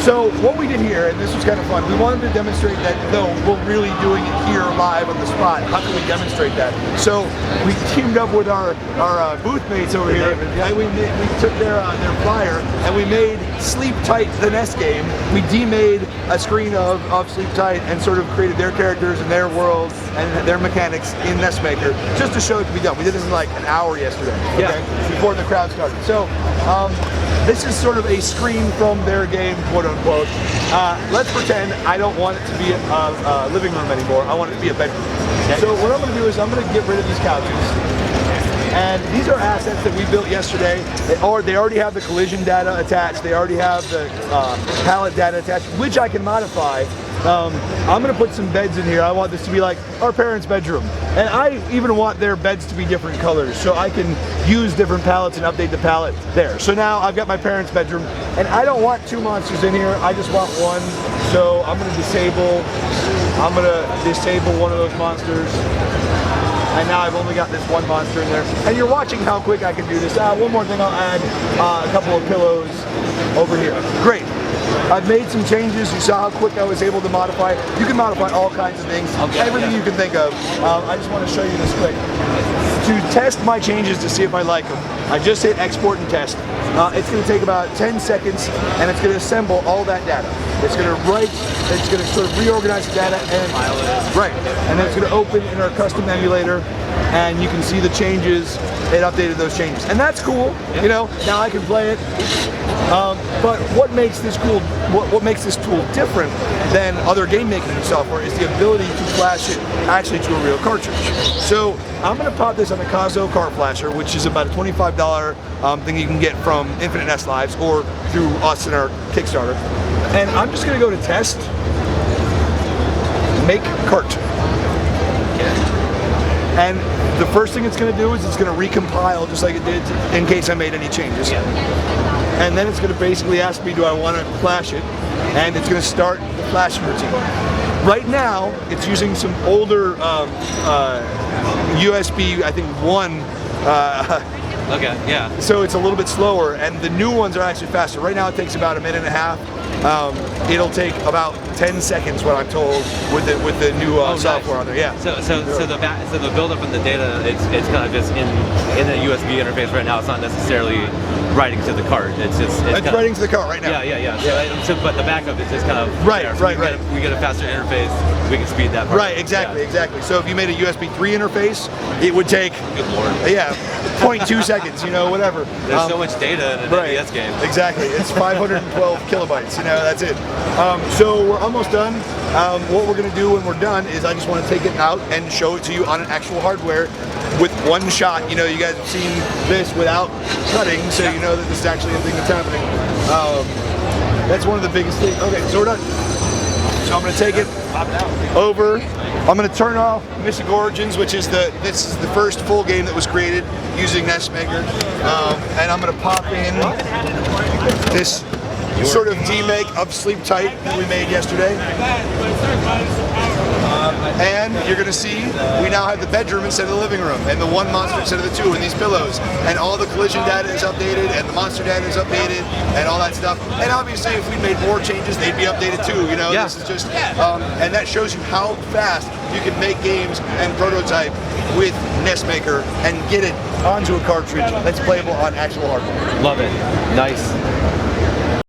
So what we did here, and this was kind of fun, we wanted to demonstrate that though we're really doing it here live on the spot, how can we demonstrate that? So we teamed up with our booth mates over here, and we took their flyer, and we made Sleep Tight, the NES game. We demade a screen of Sleep Tight and sort of created their characters and their world and their mechanics in NES Maker, just to show it to be done. We did this in like an hour yesterday, okay, before the crowd started. So this is sort of a screen from their game, quote unquote. Let's pretend I don't want it to be a living room anymore. I want it to be a bedroom. Okay. So what I'm going to do is I'm going to get rid of these couches. And these are assets that we built yesterday. They already have the collision data attached. They already have the pallet data attached, which I can modify. I'm going to put some beds in here. I want this to be like our parents' bedroom. And I even want their beds to be different colors, so I can use different palettes and update the palette there. So now I've got my parents' bedroom, and I don't want two monsters in here. I just want one. So I'm going to disable one of those monsters. And now I've only got this one monster in there. And you're watching how quick I can do this. One more thing, I'll add a couple of pillows over here. Great. I've made some changes. You saw how quick I was able to modify. You can modify all kinds of things, everything you can think of. I just want to show you this quick. To test my changes to see if I like them, I just hit export and test. It's going to take about 10 seconds, and it's going to assemble all that data. It's going to write, it's going to sort of reorganize the data, and and then it's going to open in our custom emulator, and you can see the changes. It updated those changes, and that's cool. You know, now I can play it. But what makes this cool? What makes this tool different than other game making software is the ability to flash it actually to a real cartridge. So I'm going to pop this on the Kazo Car Flasher, which is about a $25 thing you can get from Infinite NES Lives or through us in our Kickstarter. And I'm just going to go to test, make cart. And the first thing it's going to do is it's going to recompile just like it did in case I made any changes. And then it's going to basically ask me, do I want to flash it? And it's going to start the flashing routine. Right now, it's using some older USB, I think 1. So it's a little bit slower, and the new ones are actually faster. Right now it takes about a minute and a half. It'll take about 10 seconds, what I'm told, with the new software on there. Yeah. So the buildup in the data, it's kind of just in the USB interface right now. It's not necessarily writing to the cart. It's writing to the cart right now. Yeah. So, but the backup is just kind of right. We get a faster interface. We can speed that part. Right. Exactly. So if you made a USB 3 interface, it would take. Good Lord. Yeah. 0.2 seconds. You know, whatever. There's so much data in an NES game. Exactly. It's 512 kilobytes. You know, that's it. So we're almost done. What we're going to do when we're done is I just want to take it out and show it to you on an actual hardware with one shot. You know, you guys have seen this without cutting, so you know that this is actually a thing that's happening. That's one of the biggest things. Okay, so we're done. So I'm going to take it over. I'm going to turn off Mystic Origins, which is this is the first full game that was created using NES Maker, and I'm going to pop in this sort of demake of Sleep Tight that we made yesterday. And you're going to see we now have the bedroom instead of the living room, and the one monster instead of the two, and these pillows, and all the collision data is updated, and the monster data is updated, and all that stuff. And obviously, if we made more changes, they'd be updated too. You know, this is just, and that shows you how fast you can make games and prototype with NES Maker and get it onto a cartridge that's playable on actual hardware. Love it. Nice.